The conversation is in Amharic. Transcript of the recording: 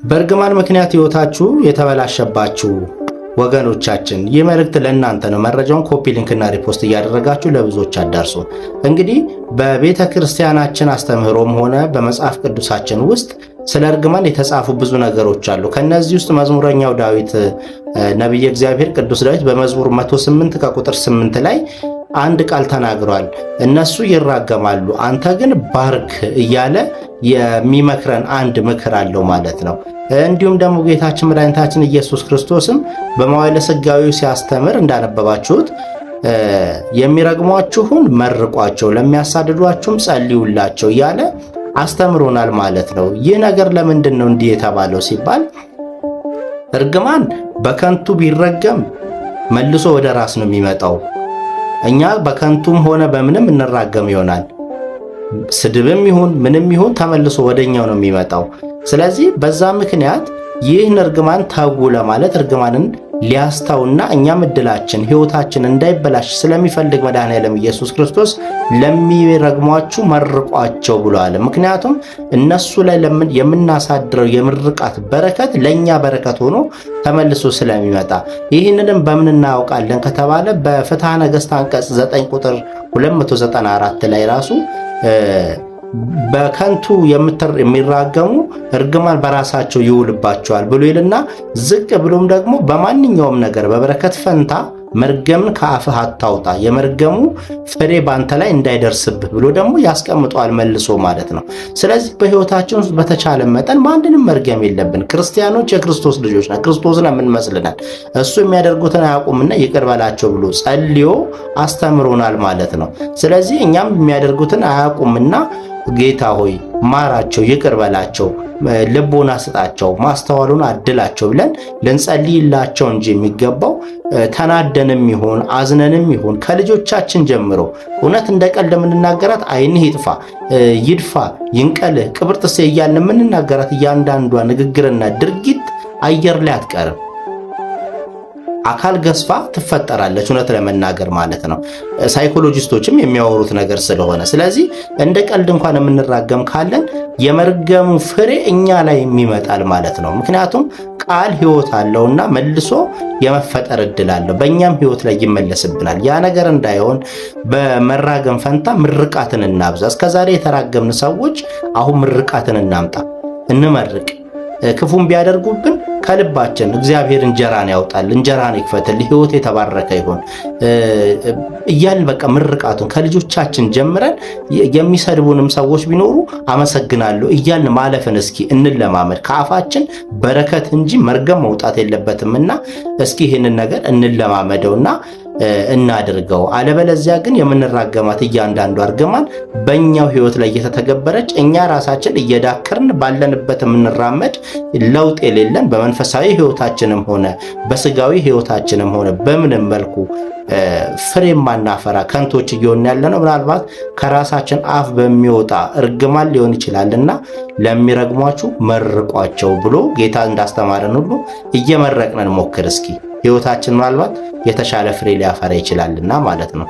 በእርግማን ምክንያት ህይወታችሁ የተበላሸባችሁ ወገኖቻችን ይህ መልእክት ለእናንተ ነው። መረጃውን ኮፒ ሊንክና ሪፖስት እያደረጋችሁ ለብዙዎች አዳርሱ። እንግዲህ በቤተ ክርስቲያናችን አስተምህሮም ሆነ በመጽሐፍ ቅዱሳችን ውስጥ ስለ እርግማን የተጻፉ ብዙ ነገሮች አሉ። ከነዚህ ውስጥ መዝሙረኛው ዳዊት ነቢየ እግዚአብሔር ቅዱስ ዳዊት በመዝሙር 108 ከቁጥር 8 ላይ አንድ ቃል ተናግሯል። እነሱ ይራገማሉ አንተ ግን ባርክ እያለ የሚመክረን አንድ ምክር አለው ማለት ነው። እንዲሁም ደግሞ ጌታችን መድኃኒታችን ኢየሱስ ክርስቶስም በመዋዕለ ሥጋዌው ሲያስተምር እንዳነበባችሁት የሚረግሟችሁን መርቋቸው፣ ለሚያሳድዷችሁም ጸልዩላቸው እያለ አስተምሮናል ማለት ነው። ይህ ነገር ለምንድን ነው እንዲህ የተባለው ሲባል እርግማን በከንቱ ቢረገም መልሶ ወደ ራስ ነው የሚመጣው። እኛ በከንቱም ሆነ በምንም እንራገም ይሆናል። ስድብም ይሁን ምንም ይሁን ተመልሶ ወደኛው ነው የሚመጣው። ስለዚህ በዛ ምክንያት ይህን እርግማን ተው ለማለት እርግማንን ሊያስተውና እኛም እድላችን ህይወታችን እንዳይበላሽ ስለሚፈልግ መድኃኔዓለም ኢየሱስ ክርስቶስ ለሚረግሟችሁ መርቋቸው ብሏል። ምክንያቱም እነሱ ላይ የምናሳድረው የምርቃት በረከት ለኛ በረከት ሆኖ ተመልሶ ስለሚመጣ ይህንንም በምን እናውቃለን ከተባለ በፍትሐ ነገሥት አንቀጽ 9 ቁጥር 294 ላይ ራሱ በከንቱ የሚራገሙ እርግማን በራሳቸው ይውልባቸዋል ብሎ ይልና ዝቅ ብሎም ደግሞ በማንኛውም ነገር በበረከት ፈንታ መርገምን ከአፍህ አታውጣ፣ የመርገሙ ፍሬ ባንተ ላይ እንዳይደርስብህ ብሎ ደግሞ ያስቀምጠዋል መልሶ ማለት ነው። ስለዚህ በህይወታችን ውስጥ በተቻለ መጠን ማንንም መርገም የለብን። ክርስቲያኖች የክርስቶስ ልጆች ነን፣ ክርስቶስን የምንመስልናል። እሱ የሚያደርጉትን አያውቁምና ይቅር በላቸው ብሎ ጸልዮ አስተምሮናል ማለት ነው። ስለዚህ እኛም የሚያደርጉትን አያውቁምና ጌታ ሆይ ማራቸው፣ ይቅር በላቸው፣ ልቦና ስጣቸው፣ ማስተዋሉን አድላቸው ብለን ልንጸልይላቸው እንጂ የሚገባው ተናደንም ይሁን አዝነንም ይሁን ከልጆቻችን ጀምሮ እውነት እንደ ቀልድ የምንናገራት ዓይንህ ይጥፋ፣ ይድፋ፣ ይንቀልህ፣ ቅብርጥሴ እያልን የምንናገራት እያንዳንዷ ንግግርና ድርጊት አየር ላይ አትቀርም። አካል ገዝፋ ትፈጠራለች። እውነት ለመናገር ማለት ነው። ሳይኮሎጂስቶችም የሚያወሩት ነገር ስለሆነ ስለዚህ እንደ ቀልድ እንኳን የምንራገም ካለን የመርገሙ ፍሬ እኛ ላይ ይመጣል ማለት ነው። ምክንያቱም ቃል ሕይወት አለውና መልሶ የመፈጠር እድል አለው፣ በእኛም ሕይወት ላይ ይመለስብናል። ያ ነገር እንዳይሆን በመራገም ፈንታ ምርቃትን እናብዛ። እስከዛሬ የተራገምን ሰዎች አሁን ምርቃትን እናምጣ፣ እንመርቅ። ክፉም ቢያደርጉብን ከልባችን እግዚአብሔር እንጀራን ያውጣል፣ እንጀራን ይክፈትል፣ ሕይወት የተባረከ ይሁን እያልን በቃ ምርቃቱን ከልጆቻችን ጀምረን የሚሰድቡንም ሰዎች ቢኖሩ አመሰግናለሁ እያልን ማለፍን እስኪ እንለማመድ። ከአፋችን በረከት እንጂ መርገም መውጣት የለበትምና እስኪ ይህንን ነገር እንለማመደውና እናድርገው። አለበለዚያ ግን የምንራገማት እያንዳንዱ እርግማን በእኛው ሕይወት ላይ እየተተገበረች እኛ ራሳችን እየዳከርን ባለንበት የምንራመድ ለውጥ የሌለን በመንፈሳዊ ሕይወታችንም ሆነ በስጋዊ ሕይወታችንም ሆነ በምንም መልኩ ፍሬ ማናፈራ ከንቶች እየሆን ያለነው ምናልባት ከራሳችን አፍ በሚወጣ እርግማን ሊሆን ይችላልና ለሚረግሟችሁ መርቋቸው ብሎ ጌታ እንዳስተማረን ሁሉ እየመረቅን ሞክር እስኪ። ሕይወታችን ምናልባት የተሻለ ፍሬ ሊያፈራ ይችላልና ማለት ነው።